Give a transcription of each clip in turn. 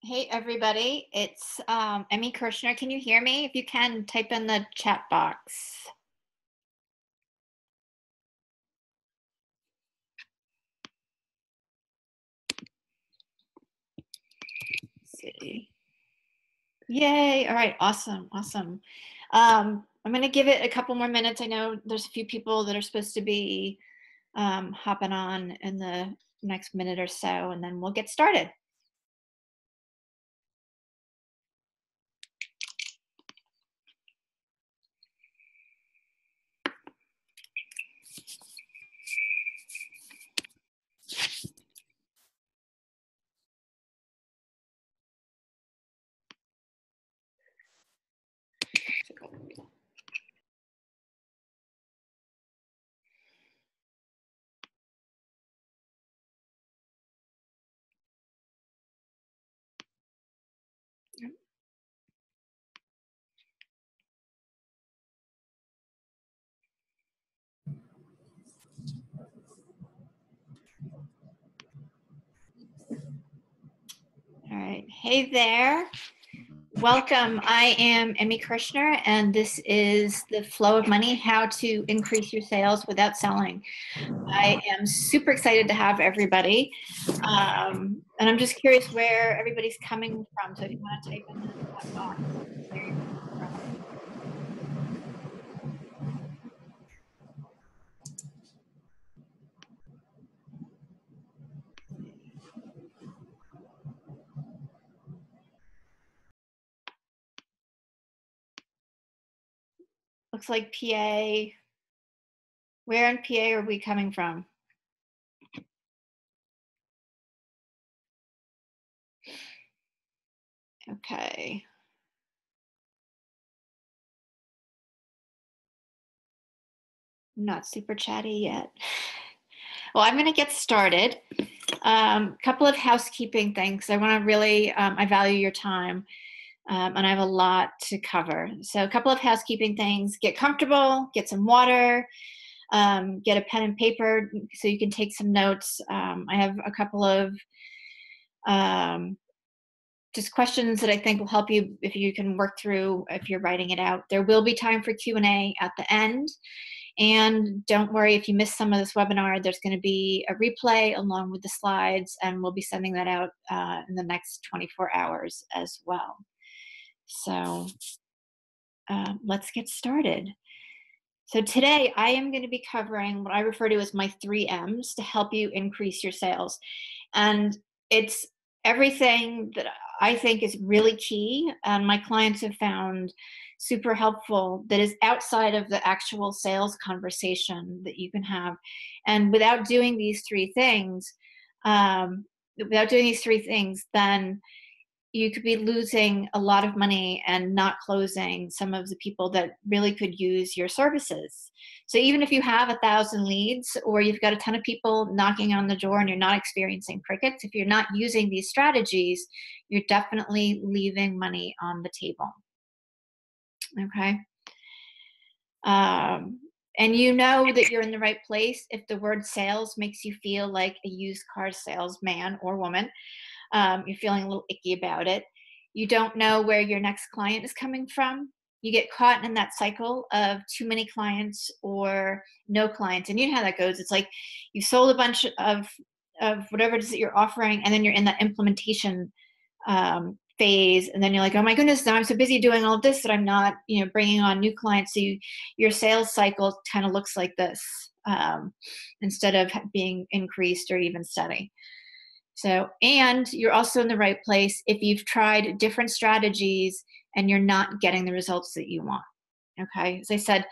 Hey everybody, it's Emmy Kirshner. Can you hear me? If you can, type in the chat box. Let's see. Yay. All right. Awesome. Awesome. I'm going to give it a couple more minutes. I know there's a few people that are supposed to be hopping on in the next minute or so, and then we'll get started. All right. Hey there. Welcome. I am Emmy Kirshner, and this is the Flow of Money, how to increase your sales without selling. I am super excited to have everybody. And I'm just curious where everybody's coming from. So if you want to type in the chat box where you're coming from. Looks like PA. Where in PA are we coming from? Okay. Not super chatty yet. Well, I'm going to get started. Couple of housekeeping things. I want to really, I value your time. And I have a lot to cover. So a couple of housekeeping things. Get comfortable, get some water, get a pen and paper so you can take some notes. I have a couple of just questions that I think will help you if you can work through if you're writing it out. There will be time for Q&A at the end. And don't worry if you missed some of this webinar, there's going to be a replay along with the slides, and we'll be sending that out in the next 24 hours as well. So let's get started. So today I am going to be covering what I refer to as my 3 M's to help you increase your sales. And it's everything that I think is really key and my clients have found super helpful that is outside of the actual sales conversation that you can have. And without doing these 3 things, then you could be losing a lot of money and not closing some of the people that really could use your services. So even if you have 1,000 leads or you've got a ton of people knocking on the door and you're not experiencing crickets, if you're not using these strategies, you're definitely leaving money on the table. Okay. And you know that you're in the right place if the word sales makes you feel like a used car salesman or woman. You're feeling a little icky about it. You don't know where your next client is coming from. You get caught in that cycle of too many clients or no clients. And you know how that goes. It's like you sold a bunch of whatever it is that you're offering, and then you're in that implementation phase, and then you're like, oh my goodness, now I'm so busy doing all of this that I'm not, bringing on new clients. So your sales cycle kind of looks like this instead of being increased or even steady. So, and you're also in the right place if you've tried different strategies and you're not getting the results that you want. Okay. As I said,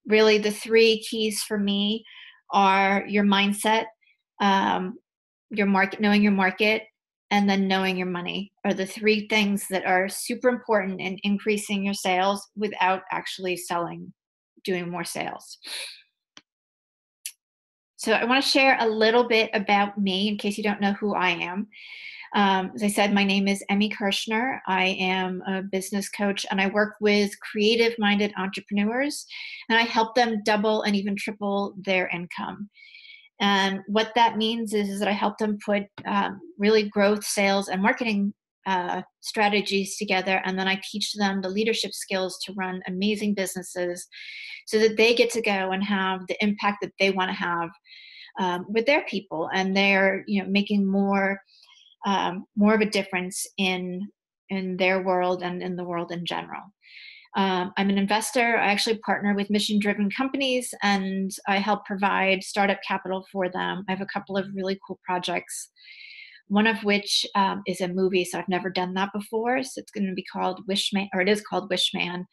really the 3 keys for me are your mindset, your market, knowing your market, and then knowing your money are the 3 things that are super important in increasing your sales without actually doing more sales. So I want to share a little bit about me in case you don't know who I am. As I said, my name is Emmy Kirshner. I am a business coach and I work with creative-minded entrepreneurs and I help them double and even triple their income. And what that means is that I help them put really growth, sales, and marketing strategies together. And then I teach them the leadership skills to run amazing businesses so that they get to go and have the impact that they want to have with their people. And they're, making more of a difference in their world and in the world in general. I'm an investor. I actually partner with mission driven companies and I help provide startup capital for them. I have a couple of really cool projects, one of which is a movie. So I've never done that before. So it's going to be called Wishman, or it is called Wishman.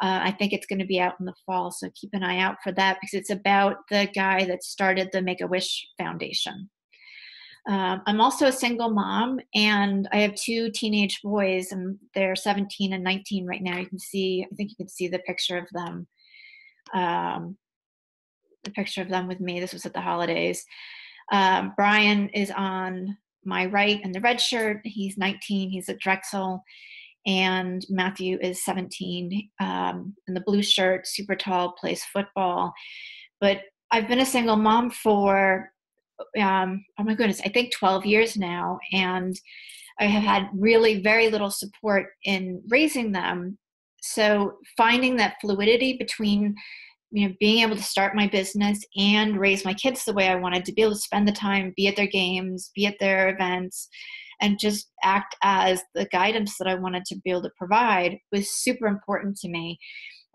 I think it's going to be out in the fall. So keep an eye out for that because it's about the guy that started the Make a Wish Foundation. I'm also a single mom, and I have two teenage boys, and they're 17 and 19 right now. I think you can see um, the picture of them with me. This was at the holidays. Brian is on my right in the red shirt. He's 19. He's at Drexel. And Matthew is 17 in the blue shirt, super tall, plays football. But I've been a single mom for oh my goodness, I think 12 years now. And I have had really very little support in raising them. So finding that fluidity between, being able to start my business and raise my kids the way I wanted, to be able to spend the time, be at their games, be at their events, and just act as the guidance that I wanted to be able to provide was super important to me.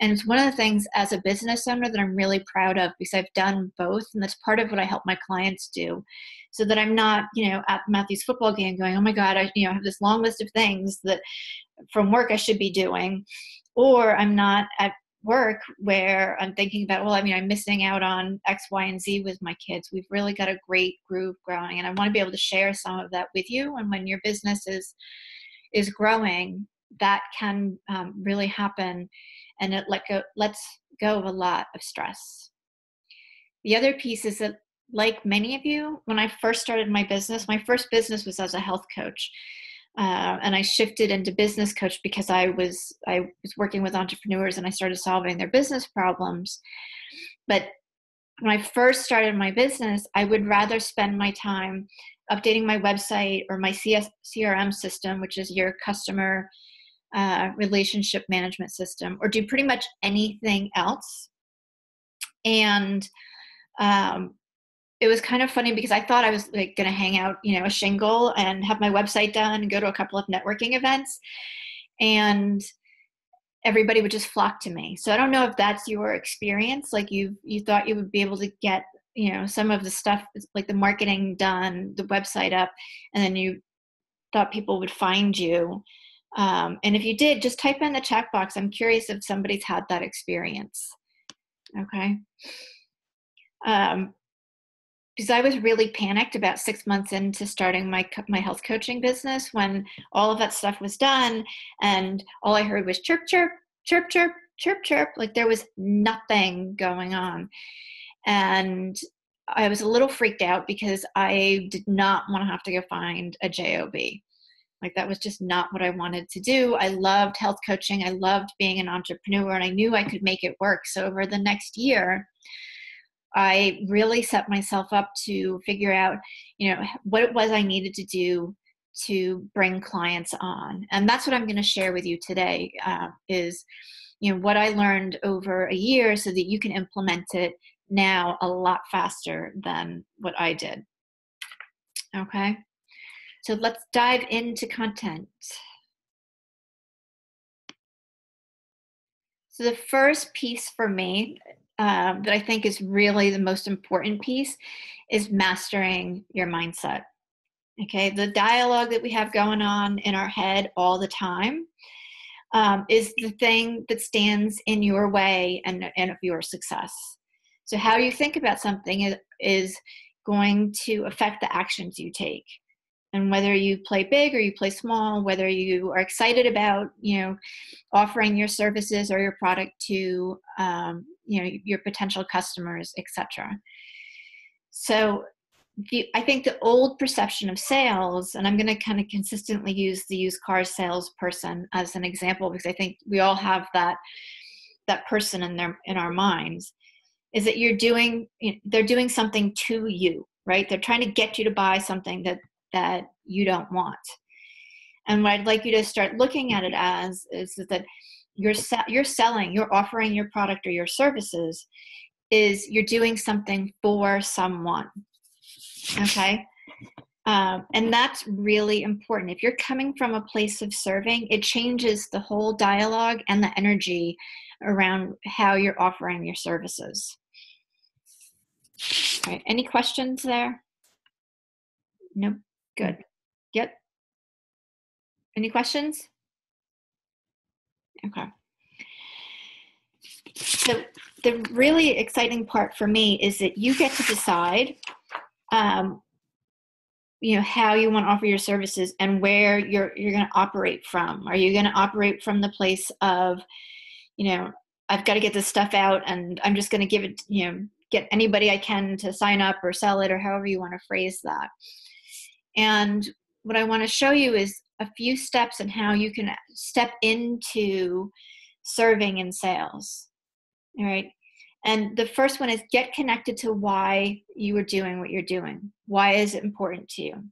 And it's one of the things as a business owner that I'm really proud of because I've done both. And that's part of what I help my clients do so that I'm not, at Matthew's football game going, oh my God, I have this long list of things that from work I should be doing, or I'm not at work where I'm thinking about, I'm missing out on X, Y, and Z with my kids. We've really got a great groove growing. And I want to be able to share some of that with you. And when your business is growing, that can really happen. And it lets go of a lot of stress. The other piece is that, like many of you, when I first started my first business was as a health coach. And I shifted into business coach because I was working with entrepreneurs and I started solving their business problems. But when I first started my business, I would rather spend my time updating my website or my CRM system, which is your customer relationship management system, or do pretty much anything else. And it was kind of funny because I thought I was going to hang out, a shingle and have my website done and go to a couple of networking events, and everybody would just flock to me. So I don't know if that's your experience. Like you thought you would be able to get, some of the stuff like the marketing done, the website up, and then you thought people would find you. And if you did, just type in the chat box. I'm curious if somebody's had that experience. Okay. Because I was really panicked about 6 months into starting my health coaching business when all of that stuff was done and all I heard was chirp, chirp, chirp, chirp, chirp, chirp. Like there was nothing going on. And I was a little freaked out because I did not want to have to go find a job. Like that was just not what I wanted to do. I loved health coaching. I loved being an entrepreneur and I knew I could make it work. So over the next year, I really set myself up to figure out, what it was I needed to do to bring clients on. And that's what I'm going to share with you today is, what I learned over a year so that you can implement it now a lot faster than what I did. Okay. So let's dive into content. So the first piece for me that I think is really the most important piece is mastering your mindset. Okay, the dialogue that we have going on in our head all the time is the thing that stands in your way and of your success. So how you think about something is going to affect the actions you take. And whether you play big or you play small, whether you are excited about, offering your services or your product to, your potential customers, etc. So I think the old perception of sales, and I'm going to kind of consistently use the used car salesperson as an example because I think we all have that person in our minds, is that they're doing something to you, right? They're trying to get you to buy something that you don't want. And what I'd like you to start looking at it as is that you're selling, you're offering your product or your services, is you're doing something for someone. Okay. And that's really important. If you're coming from a place of serving, it changes the whole dialogue and the energy around how you're offering your services. All right. Any questions there? Nope. Good. Yep. Any questions? Okay. So the really exciting part for me is that you get to decide, how you want to offer your services and where you're going to operate from. Are you going to operate from the place of, I've got to get this stuff out and I'm just going to give it, get anybody I can to sign up or sell it, or however you want to phrase that. And what I want to show you is a few steps in how you can step into serving in sales. All right. And the first one is get connected to why you are doing what you're doing. Why is it important to you?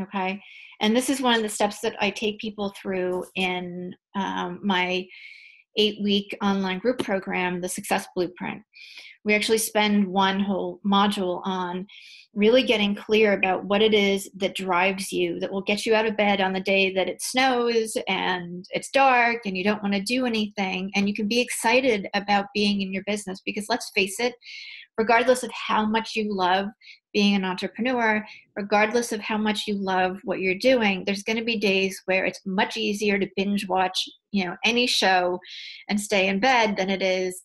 Okay. And this is one of the steps that I take people through in my 8-week online group program, the Success Blueprint. We actually spend one whole module on really getting clear about what it is that drives you, that will get you out of bed on the day that it snows and it's dark and you don't want to do anything. And you can be excited about being in your business, because let's face it, regardless of how much you love being an entrepreneur, regardless of how much you love what you're doing, there's going to be days where it's much easier to binge watch, any show and stay in bed than it is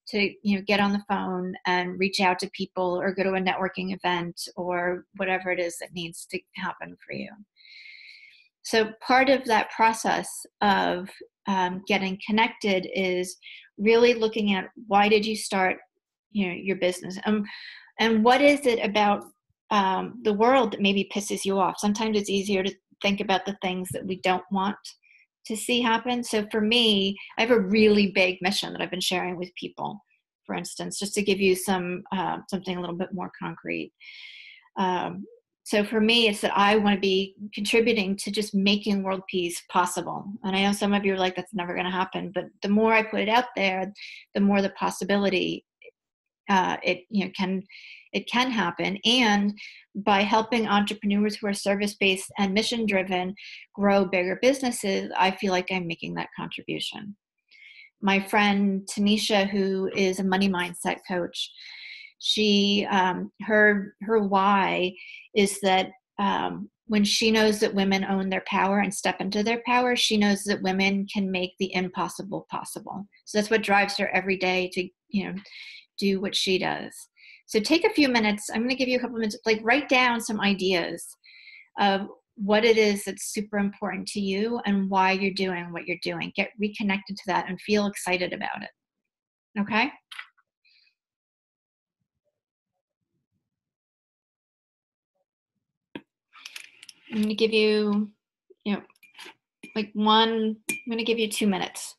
to, get on the phone and reach out to people or go to a networking event or whatever it is that needs to happen for you. So part of that process of getting connected is really looking at, why did you start your business, and what is it about the world that maybe pisses you off. Sometimes it's easier to think about the things that we don't want to see happen. So for me, I have a really big mission that I've been sharing with people, for instance, just to give you something a little bit more concrete. So for me, it's that I want to be contributing to just making world peace possible. And I know some of you are like, that's never going to happen. But the more I put it out there, the more the possibility it can happen. And by helping entrepreneurs who are service-based and mission-driven grow bigger businesses, I feel like I'm making that contribution. My friend Tanisha, who is a money mindset coach, she her why is that when she knows that women own their power and step into their power, she knows that women can make the impossible possible. So that's what drives her every day to do what she does. So take a few minutes. I'm going to give you a couple minutes, like write down some ideas of what it is that's super important to you and why you're doing what you're doing. Get reconnected to that and feel excited about it. Okay? I'm going to give you, I'm going to give you 2 minutes.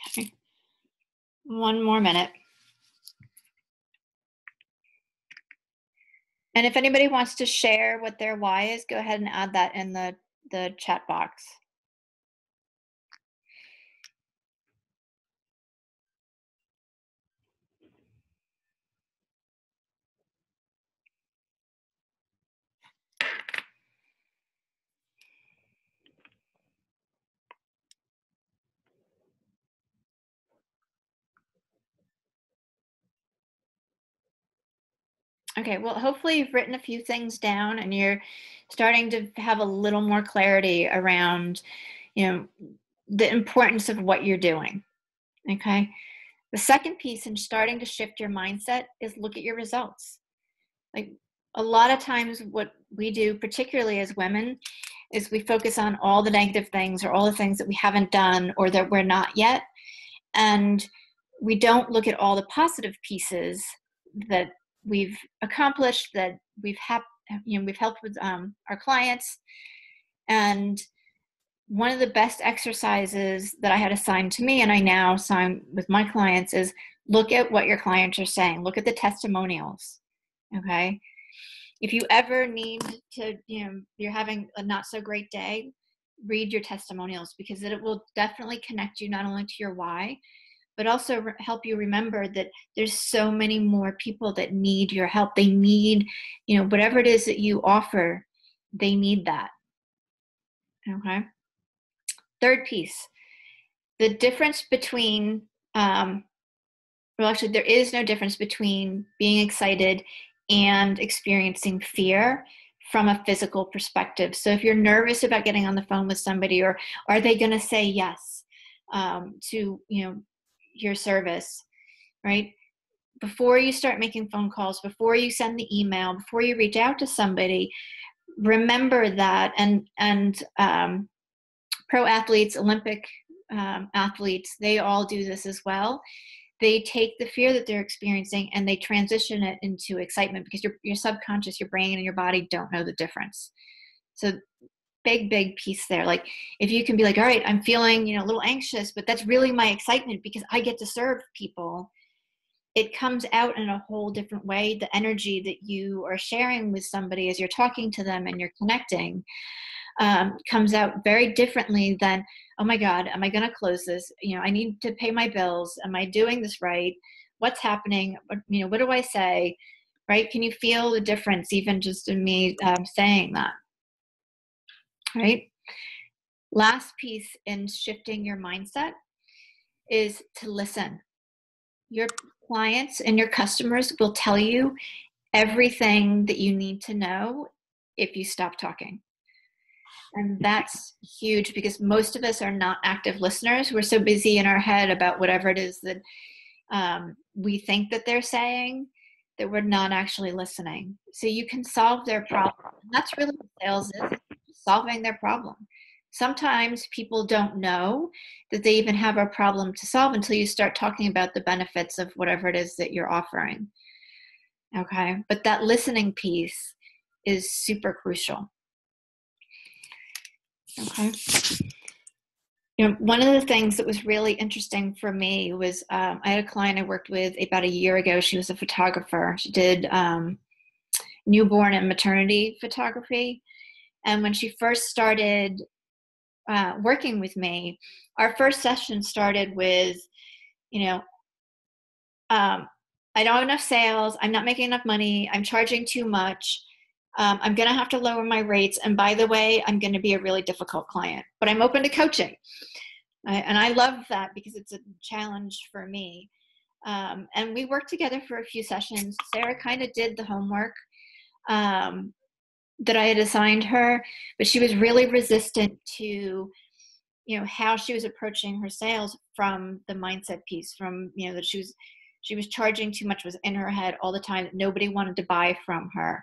Okay. 1 more minute. And if anybody wants to share what their why is, go ahead and add that in the chat box. Okay, well, hopefully you've written a few things down and you're starting to have a little more clarity around, the importance of what you're doing. Okay. The second piece in starting to shift your mindset is look at your results. Like a lot of times what we do, particularly as women, is we focus on all the negative things or all the things that we haven't done or that we're not yet. And we don't look at all the positive pieces that we've accomplished, that we've helped with our clients. And one of the best exercises that I had assigned to me, and I now assign with my clients, is look at what your clients are saying. Look at the testimonials. Okay. If you ever need to, you're having a not so great day, read your testimonials, because it will definitely connect you not only to your why, but also help you remember that there's so many more people that need your help. They need, whatever it is that you offer, they need that. Okay. Third piece, the difference between, actually, there is no difference between being excited and experiencing fear from a physical perspective. So if you're nervous about getting on the phone with somebody, or are they going to say yes to, your service, right? Before you start making phone calls, before you send the email, before you reach out to somebody, remember that. And pro athletes, Olympic athletes, they all do this as well. They take the fear that they're experiencing and they transition it into excitement, because your subconscious, your brain and your body don't know the difference. So big piece there. Like if you can be like, all right, I'm feeling, a little anxious, but that's really my excitement because I get to serve people. It comes out in a whole different way. The energy that you are sharing with somebody as you're talking to them and you're connecting comes out very differently than, oh my God, am I going to close this? I need to pay my bills. Am I doing this right? What's happening? What do I say? Right? Can you feel the difference even just in me saying that? Right? Last piece in shifting your mindset is to listen. Your clients and your customers will tell you everything that you need to know if you stop talking. And that's huge, because most of us are not active listeners. We're so busy in our head about whatever it is that we think that they're saying, that we're not actually listening. So you can solve their problem. And that's really what sales is, solving their problem. Sometimes people don't know that they even have a problem to solve until you start talking about the benefits of whatever it is that you're offering. Okay. But that listening piece is super crucial. Okay. One of the things that was really interesting for me was I had a client I worked with about a year ago. She was a photographer. She did newborn and maternity photography. And when she first started working with me, our first session started with, I don't have enough sales. I'm not making enough money. I'm charging too much. I'm going to have to lower my rates. And by the way, I'm going to be a really difficult client, but I'm open to coaching. And I love that because it's a challenge for me. And we worked together for a few sessions. Sarah kind of did the homework that I had assigned her, but she was really resistant to, how she was approaching her sales from the mindset piece, from, that she was charging too much, was in her head all the time, that nobody wanted to buy from her.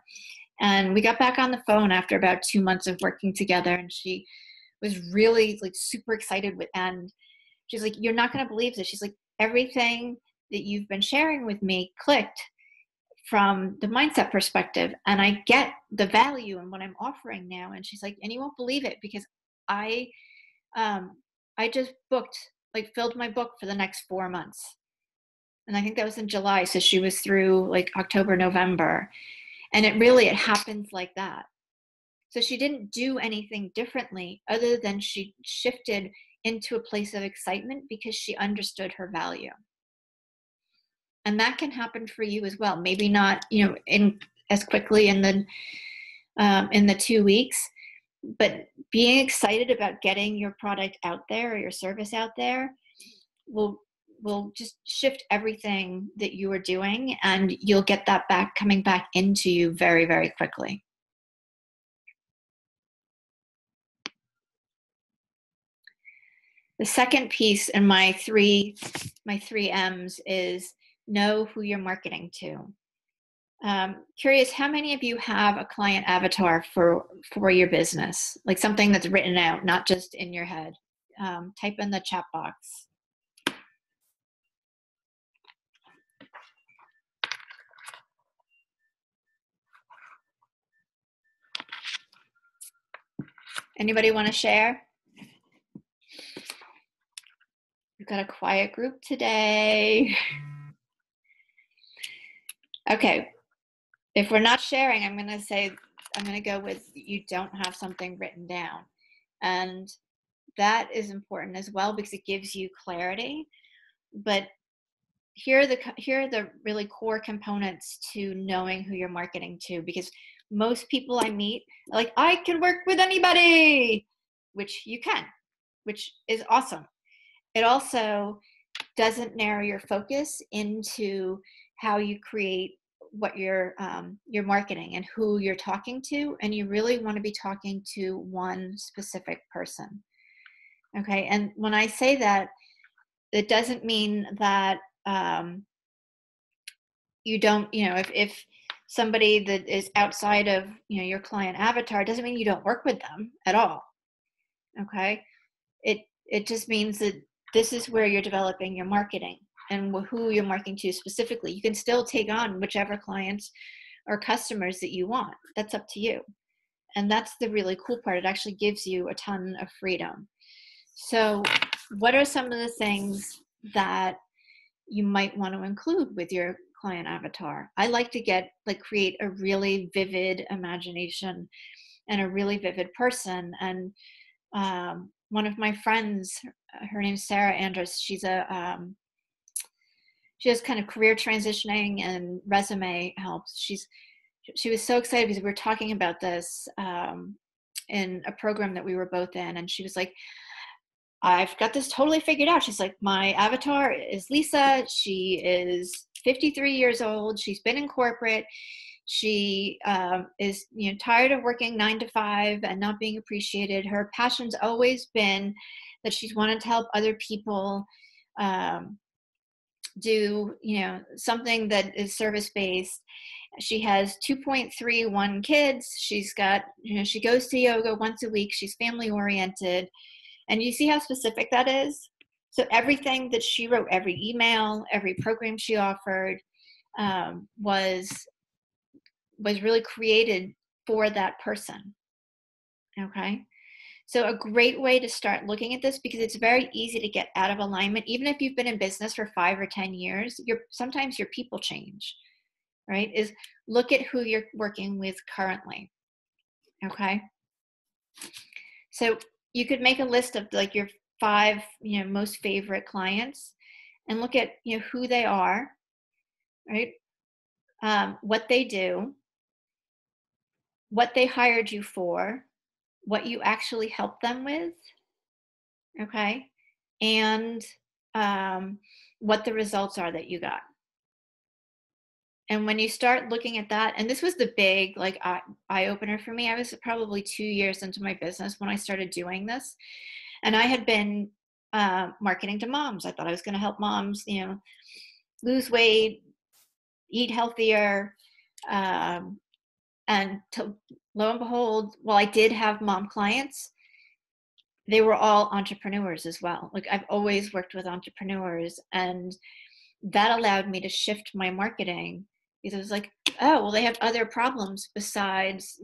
And we got back on the phone after about 2 months of working together, and she was really super excited and she's like, you're not going to believe this. She's like, everything that you've been sharing with me clicked from the mindset perspective, and I get the value in what I'm offering now. And she's like, and you won't believe it, because I just filled my book for the next 4 months. And I think that was in July. So she was through October, November. And it happens like that. So she didn't do anything differently other than she shifted into a place of excitement because she understood her value. And that can happen for you as well. Maybe not, in as quickly in the 2 weeks, but being excited about getting your product out there or your service out there will just shift everything that you are doing, and you'll get that coming back into you very, very quickly. The second piece in my three M's is know who you're marketing to. Curious, how many of you have a client avatar for your business, like something that's written out, not just in your head? Type in the chat box. Anybody want to share? We've got a quiet group today. Okay, if we're not sharing, I'm going to go with you don't have something written down. And that is important as well because it gives you clarity. But here are the really core components to knowing who you're marketing to, because most people I meet are like, I can work with anybody, which you can, which is awesome. It also doesn't narrow your focus into how you create what you're marketing and who you're talking to, and you really want to be talking to one specific person. Okay, and when I say that, it doesn't mean that you don't, if somebody that is outside of your client avatar, doesn't mean you don't work with them at all. Okay, it just means that this is where you're developing your marketing and who you're marketing to specifically. You can still take on whichever clients or customers that you want. That's up to you. And that's the really cool part. It actually gives you a ton of freedom. So what are some of the things that you might want to include with your client avatar? I like to create a really vivid imagination and a really vivid person. And one of my friends, her name's Sarah Andrus, she has kind of career transitioning and resume helps. She was so excited because we were talking about this in a program that we were both in, and she was like, I've got this totally figured out. She's like, my avatar is Lisa. She is 53 years old. She's been in corporate. She is tired of working 9 to 5 and not being appreciated. Her passion's always been that she's wanted to help other people do something that is service-based. She has 2.31 kids. She's got she goes to yoga once a week. She's family oriented. And you see how specific that is? So everything that she wrote, every email, every program she offered was really created for that person. Okay? So a great way to start looking at this, because it's very easy to get out of alignment, even if you've been in business for 5 or 10 years, sometimes your people change, right? Is look at who you're working with currently. Okay? So you could make a list of like your 5, most favorite clients and look at, who they are, right? What they do, what they hired you for, what you actually help them with, okay? And what the results are that you got. And when you start looking at that, and this was the big eye opener for me. I was probably 2 years into my business when I started doing this. And I had been marketing to moms. I thought I was going to help moms, lose weight, eat healthier. And lo and behold, while I did have mom clients, they were all entrepreneurs as well. Like I've always worked with entrepreneurs, and that allowed me to shift my marketing, because it was like, oh, well, they have other problems besides,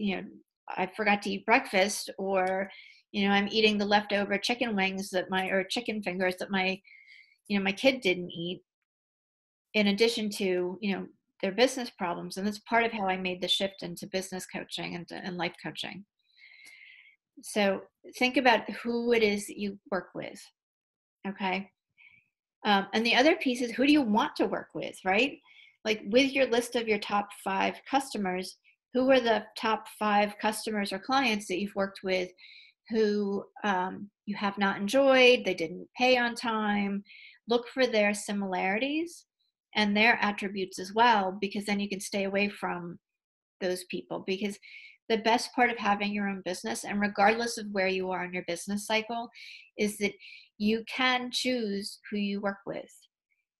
I forgot to eat breakfast, or, I'm eating the leftover chicken wings or chicken fingers that my kid didn't eat, in addition to, their business problems. And that's part of how I made the shift into business coaching and life coaching. So think about who it is that you work with. Okay. And the other piece is, who do you want to work with, right? Like with your list of your top 5 customers, who are the top 5 customers or clients that you've worked with who you have not enjoyed, they didn't pay on time? Look for their similarities and their attributes as well, because then you can stay away from those people, because the best part of having your own business, and regardless of where you are in your business cycle, is that you can choose who you work with.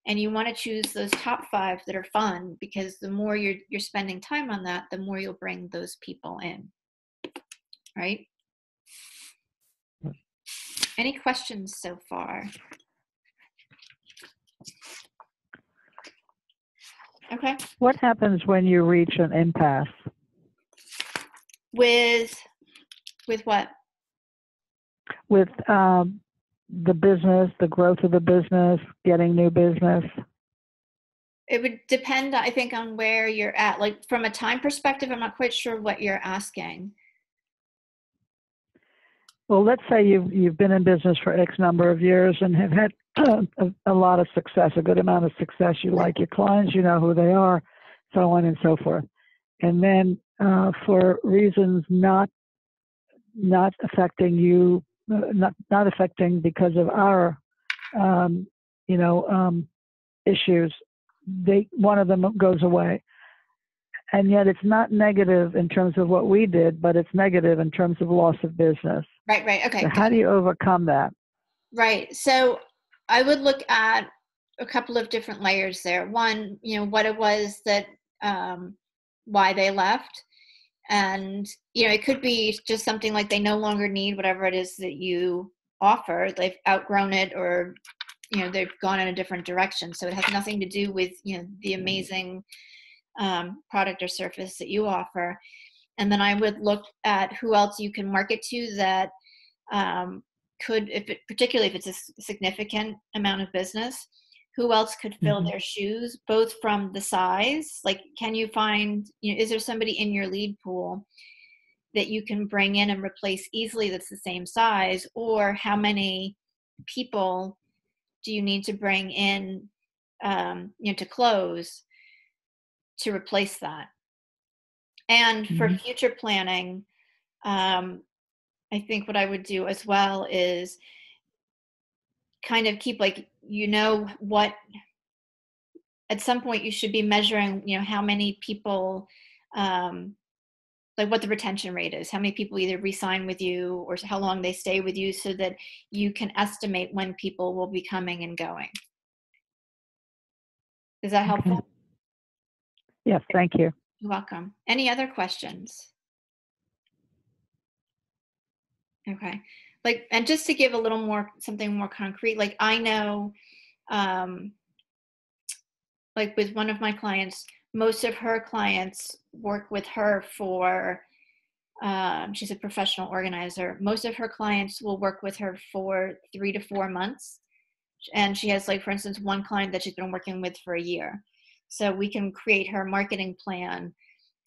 And you want to choose those top 5 that are fun, because the more you're spending time on that, the more you'll bring those people in. Right? Any questions so far? Okay. What happens when you reach an impasse? With what? With the business, the growth of the business, getting new business? It would depend, I think, on where you're at. Like, from a time perspective, I'm not quite sure what you're asking. Well, let's say you've been in business for X number of years and have had a lot of success, a good amount of success. You like your clients, you know who they are, so on and so forth. And then for reasons not affecting you, not affecting because of our, issues, one of them goes away. And yet it's not negative in terms of what we did, but it's negative in terms of loss of business. Right. Okay. So how do you overcome that? Right. So I would look at a couple of different layers there. One, what it was that, why they left. And, it could be just something like they no longer need whatever it is that you offer. They've outgrown it, or, they've gone in a different direction. So it has nothing to do with, the amazing product or service that you offer. And then I would look at who else you can market to that could, particularly if it's a significant amount of business, who else could fill their shoes, both from the size, like, can you find, is there somebody in your lead pool that you can bring in and replace easily that's the same size, or how many people do you need to bring in, to close to replace that? And for future planning, I think what I would do as well is kind of keep, like, what at some point you should be measuring, how many people, like what the retention rate is, how many people either re-sign with you or how long they stay with you, so that you can estimate when people will be coming and going. Is that helpful? Okay. Yes, thank you. You're welcome. Any other questions? Okay. Like, and just to give a little more, something more concrete, like, I know, like with one of my clients, most of her clients work with her for, she's a professional organizer. Most of her clients will work with her for 3 to 4 months. And she has, like, for instance, one client that she's been working with for a year. So we can create her marketing plan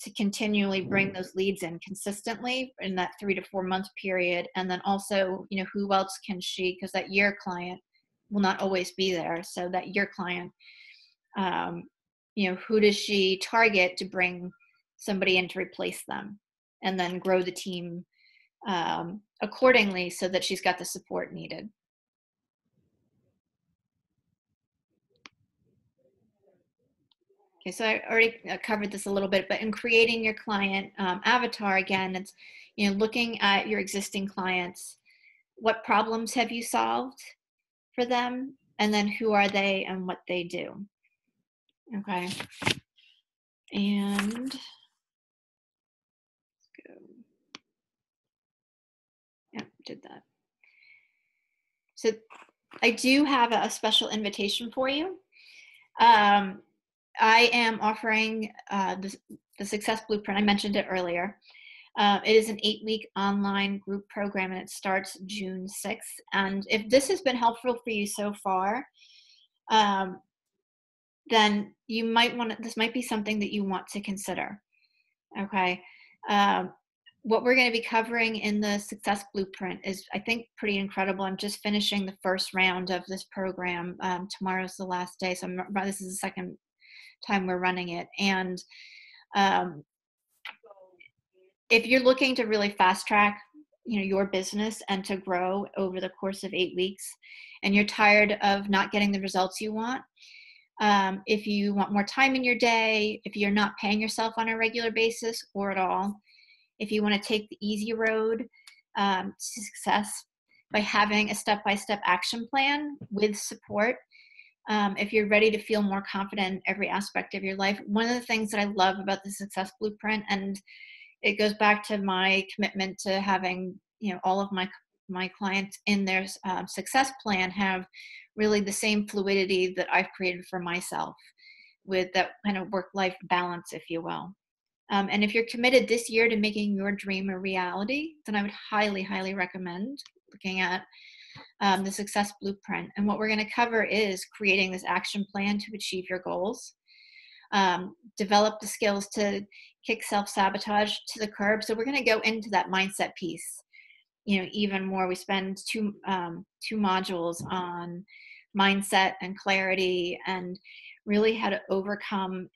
to continually bring those leads in consistently in that 3 to 4 month period. And then also, who else can she, because that year client will not always be there. So that year client, who does she target to bring somebody in to replace them, and then grow the team accordingly so that she's got the support needed. Okay, so I already covered this a little bit, but in creating your client avatar, again, it's, looking at your existing clients. What problems have you solved for them? And then who are they and what they do? Okay. And let's go. Yep, did that. So I do have a special invitation for you. I am offering the Success Blueprint. I mentioned it earlier. It is an 8-week online group program, and it starts June 6th. And if this has been helpful for you so far, then you might want to, this might be something that you want to consider. Okay. What we're going to be covering in the Success Blueprint is, I think, pretty incredible. I'm just finishing the first round of this program. Tomorrow's the last day, so this is the second time we're running it. And if you're looking to really fast track, your business and to grow over the course of 8 weeks, and you're tired of not getting the results you want, if you want more time in your day, if you're not paying yourself on a regular basis or at all, if you want to take the easy road to success by having a step-by-step action plan with support. If you're ready to feel more confident in every aspect of your life, one of the things that I love about the Success Blueprint, and it goes back to my commitment to having, all of my clients in their success plan have really the same fluidity that I've created for myself, with that kind of work-life balance, if you will. And if you're committed this year to making your dream a reality, then I would highly, highly recommend looking at the Success Blueprint. And what we're going to cover is creating this action plan to achieve your goals, develop the skills to kick self-sabotage to the curb. So we're going to go into that mindset piece, even more. We spend two modules on mindset and clarity, and really how to overcome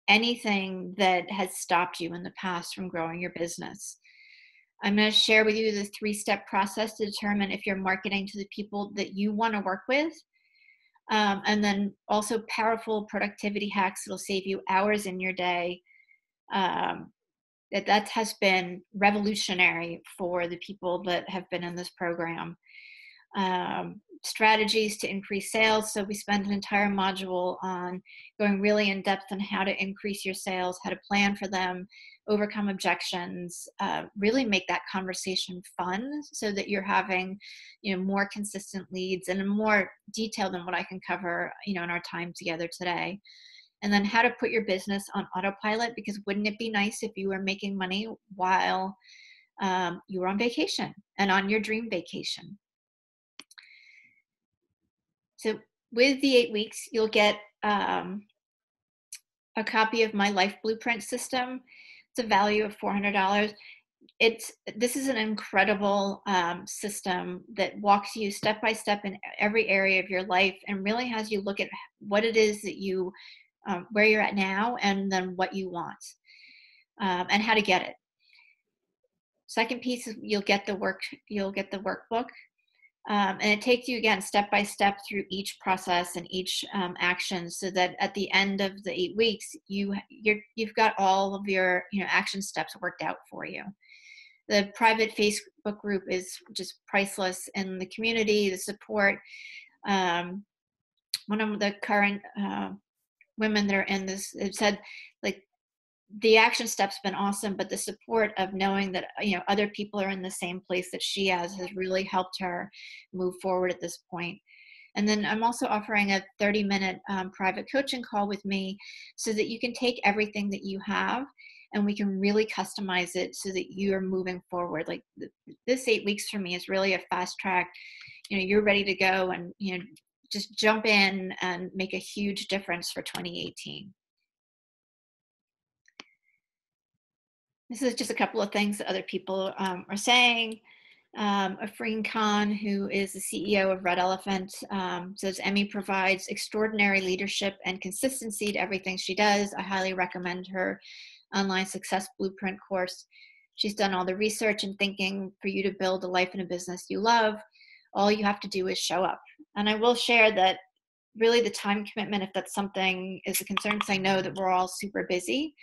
anything that has stopped you in the past from growing your business. I'm going to share with you the 3-step process to determine if you're marketing to the people that you want to work with. And then also powerful productivity hacks that will save you hours in your day. That has been revolutionary for the people that have been in this program. Strategies to increase sales. So we spend an entire module on going really in depth on how to increase your sales, how to plan for them, overcome objections, really make that conversation fun so that you're having, more consistent leads and more detail than what I can cover, in our time together today. And then how to put your business on autopilot, because wouldn't it be nice if you were making money while you were on vacation and on your dream vacation? So with the 8 weeks, you'll get a copy of my life blueprint system. It's a value of $400. This is an incredible system that walks you step by step in every area of your life and really has you look at what it is that you, where you're at now, and then what you want, and how to get it. Second piece is you'll get the workbook. And it takes you again step by step through each process and each action, so that at the end of the 8 weeks, you've got all of your action steps worked out for you. The private Facebook group is just priceless, and the community, the support. One of the current women that are in this said, like, the action steps been awesome, but the support of knowing that other people are in the same place that she has really helped her move forward at this point. And then I'm also offering a 30-minute private coaching call with me, so that you can take everything that you have and we can really customize it so that you are moving forward. Like this 8 weeks for me is really a fast track. You're ready to go and just jump in and make a huge difference for 2018. This is just a couple of things that other people are saying. Afreen Khan, who is the CEO of Red Elephant, says Emmy provides extraordinary leadership and consistency to everything she does. I highly recommend her online success blueprint course. She's done all the research and thinking for you to build a life and a business you love. All you have to do is show up. And I will share that really the time commitment, if that's something is a concern, because I know that we're all super busy.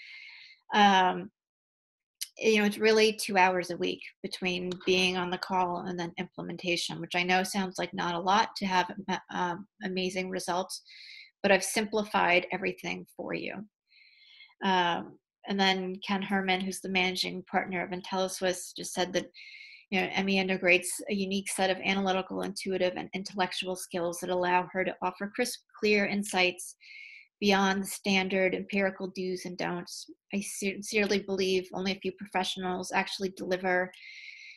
It's really 2 hours a week between being on the call and then implementation, which I know sounds like not a lot to have amazing results, but I've simplified everything for you. And then Ken Herman, who's the managing partner of IntelliSwiss, just said that Emmy integrates a unique set of analytical, intuitive, and intellectual skills that allow her to offer crisp, clear insights beyond the standard empirical do's and don'ts. I sincerely believe only a few professionals actually deliver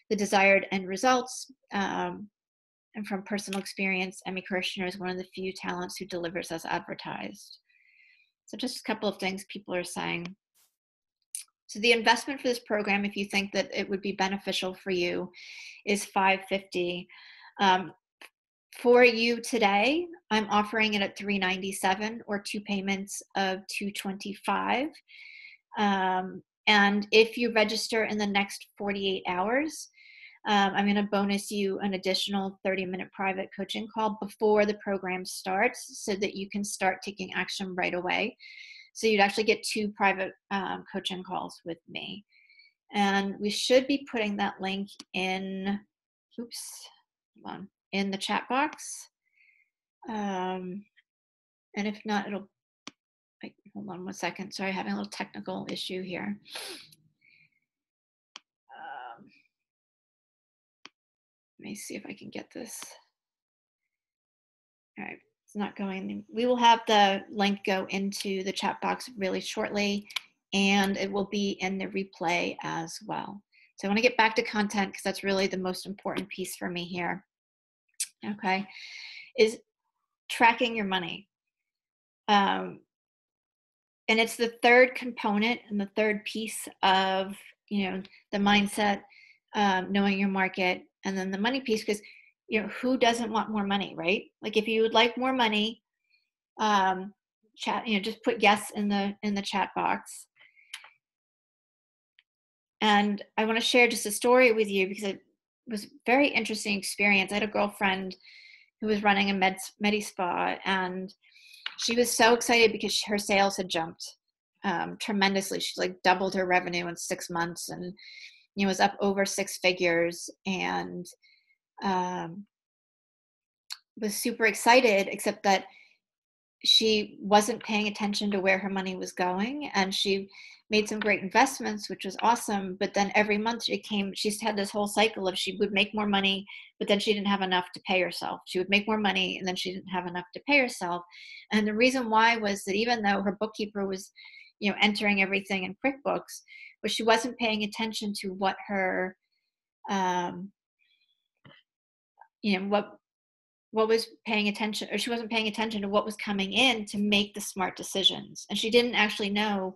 the desired end results. And from personal experience, Emmy Kirshner is one of the few talents who delivers as advertised. So just a couple of things people are saying. So the investment for this program, if you think that it would be beneficial for you, is $550. For you today, I'm offering it at $397 or 2 payments of $225. And if you register in the next 48 hours, I'm going to bonus you an additional 30-minute private coaching call before the program starts, so that you can start taking action right away. So you'd actually get 2 private coaching calls with me. And we should be putting that link in, oops, hold on, in the chat box. And if not, it'll, hold on one second. Sorry, having a little technical issue here. Let me see if I can get this. All right, it's not going. We will have the link go into the chat box really shortly, and it will be in the replay as well. So I want to get back to content because that's really the most important piece for me here. Okay, is tracking your money. And it's the third component and the third piece of, the mindset, knowing your market, and then the money piece, because, who doesn't want more money, right? Like if you would like more money, chat, just put yes in the chat box. And I want to share just a story with you because it was a very interesting experience. I had a girlfriend who was running a medi spa, and she was so excited because her sales had jumped tremendously. She like doubled her revenue in 6 months, and was up over 6 figures, and was super excited, except that she wasn't paying attention to where her money was going. And she made some great investments, which was awesome, but then every month she's had this whole cycle of she would make more money, but then she didn't have enough to pay herself. She would make more money and then she didn't have enough to pay herself. And the reason why was that even though her bookkeeper was entering everything in QuickBooks, but she wasn't paying attention to what her what was paying attention, or she wasn't paying attention to what was coming in to make the smart decisions. And she didn't actually know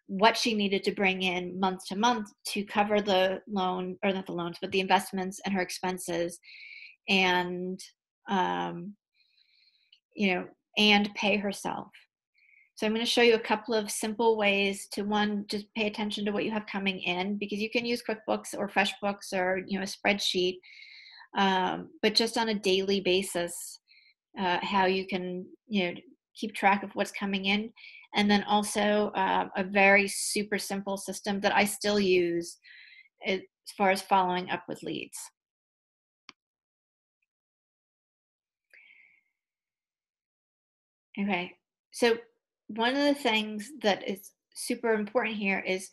what she needed to bring in month to month to cover the loan, or not the loans, but the investments and her expenses, and and pay herself. So I'm going to show you a couple of simple ways to, one, just pay attention to what you have coming in, because you can use QuickBooks or FreshBooks or a spreadsheet, but just on a daily basis, how you can keep track of what's coming in. And then also a very super simple system that I still use as far as following up with leads. Okay, so one of the things that is super important here is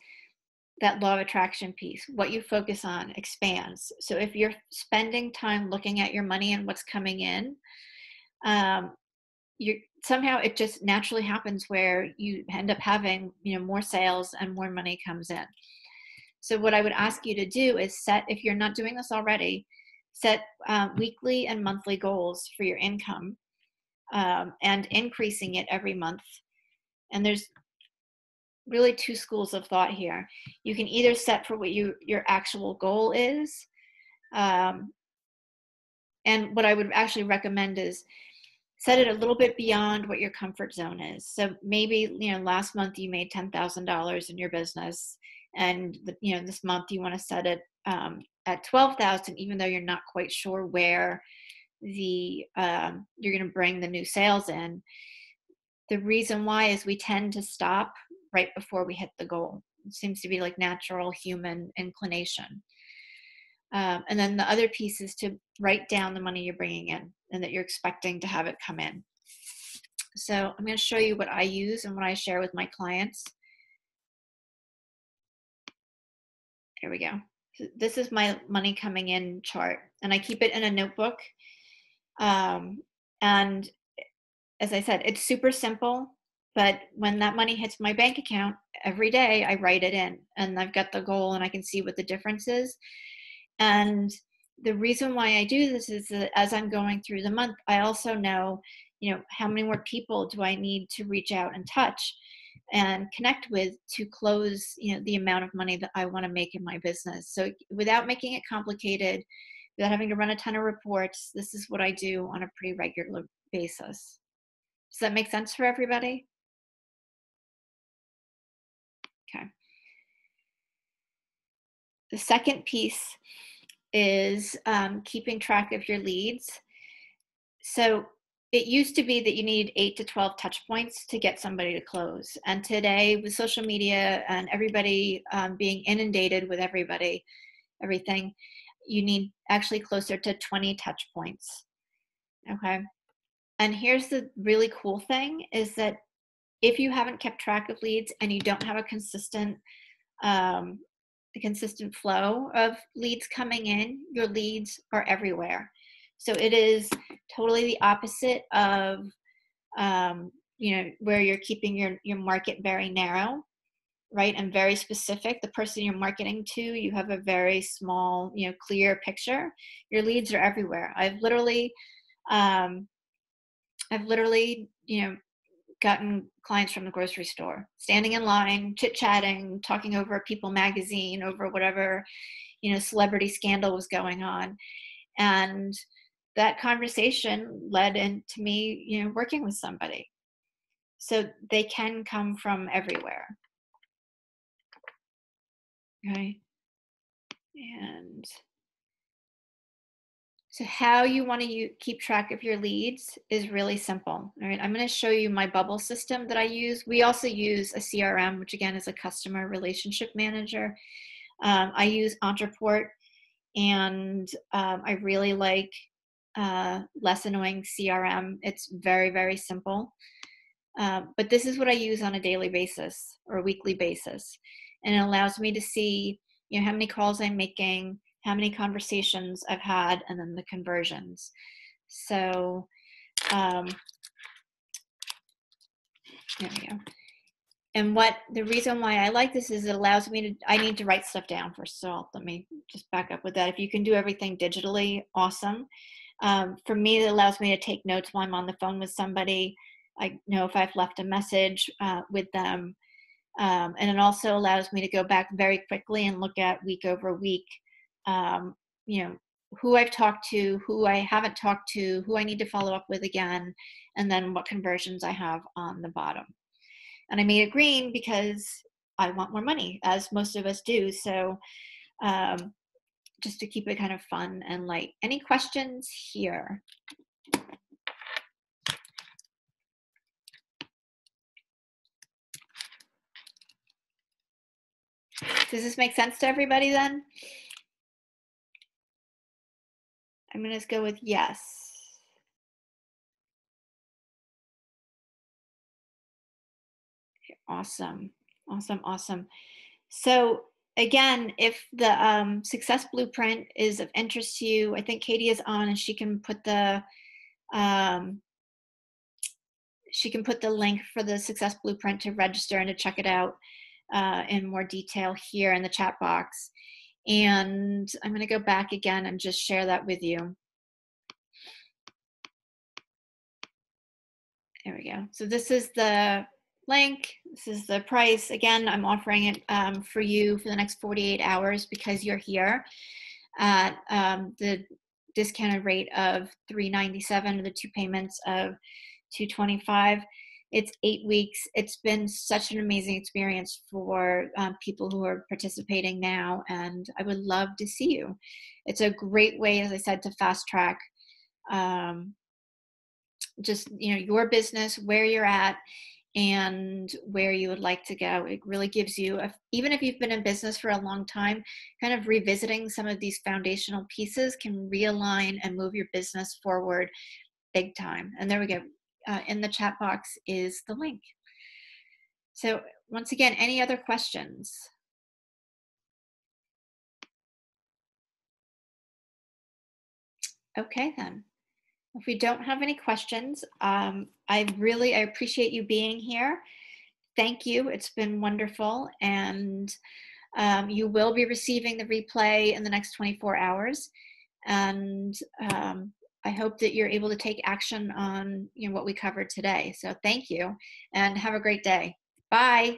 that law of attraction piece. What you focus on expands. So if you're spending time looking at your money and what's coming in, somehow it just naturally happens where you end up having more sales and more money comes in. So what I would ask you to do is set, if you're not doing this already, set weekly and monthly goals for your income, and increasing it every month. And there's really 2 schools of thought here. You can either set for what your actual goal is, and what I would actually recommend is set it a little bit beyond what your comfort zone is. So maybe last month you made $10,000 in your business, and this month you want to set it at 12,000, even though you're not quite sure where you're going to bring the new sales in. The reason why is we tend to stop right before we hit the goal. It seems to be like natural human inclination. And then the other piece is to write down the money you're bringing in and that you're expecting to have it come in. So I'm going to show you what I use and what I share with my clients. There we go. So this is my money coming in chart, and I keep it in a notebook. And as I said, it's super simple, but when that money hits my bank account every day, I write it in, and I've got the goal and I can see what the difference is. And the reason why I do this is that as I'm going through the month, I also know, how many more people do I need to reach out and touch and connect with to close, the amount of money that I want to make in my business. So without making it complicated, without having to run a ton of reports, this is what I do on a pretty regular basis. Does that make sense for everybody? Okay. The second piece is keeping track of your leads. So it used to be that you need 8 to 12 touch points to get somebody to close. And today, with social media and everybody being inundated with everything, you need actually closer to 20 touch points. Okay. And here's the really cool thing is that if you haven't kept track of leads and you don't have um, a consistent flow of leads coming in, your leads are everywhere. So it is totally the opposite of where you're keeping your market very narrow, right, and very specific. The person you're marketing to, you have a very small, clear picture. Your leads are everywhere. Um, I've literally, gotten clients from the grocery store, standing in line, chit-chatting, talking over People magazine, over whatever, celebrity scandal was going on. And that conversation led into me, working with somebody. So they can come from everywhere. Okay. And so how you want to keep track of your leads is really simple. All right, I'm going to show you my bubble system that I use. We also use a CRM, which again is a customer relationship manager. I use Entreport, and I really like Less Annoying CRM. It's very, very simple. But this is what I use on a daily basis or a weekly basis. And it allows me to see, how many calls I'm making, how many conversations I've had, and then the conversions. So there we go. And the reason why I like this is it allows me to, I need to write stuff down first. So let me just back up with that. If you can do everything digitally, awesome. For me, it allows me to take notes while I'm on the phone with somebody. I know if I've left a message with them. And it also allows me to go back very quickly and look at week over week, who I've talked to, who I haven't talked to, who I need to follow up with again, and then what conversions I have on the bottom. And I made it green because I want more money, as most of us do. So just to keep it kind of fun and light. Any questions here? Does this make sense to everybody then? I'm going to go with yes. Awesome. Awesome. Awesome. So again, if the success blueprint is of interest to you, I think Katie is on and she can put the link for the success blueprint to register and to check it out in more detail here in the chat box. And I'm going to go back again and just share that with you. There we go. So this is the link. This is the price. Again, I'm offering it for you for the next 48 hours because you're here at the discounted rate of $397, the 2 payments of $225. It's 8 weeks. It's been such an amazing experience for people who are participating now, and I would love to see you. It's a great way, as I said, to fast track just your business, where you're at, and where you would like to go. It really gives you, even if you've been in business for a long time, kind of revisiting some of these foundational pieces can realign and move your business forward big time. And there we go. In the chat box is the link. So once again, any other questions? Okay, then. If we don't have any questions, I appreciate you being here. Thank you. It's been wonderful. And you will be receiving the replay in the next 24 hours. And I hope that you're able to take action on what we covered today. So thank you and have a great day. Bye.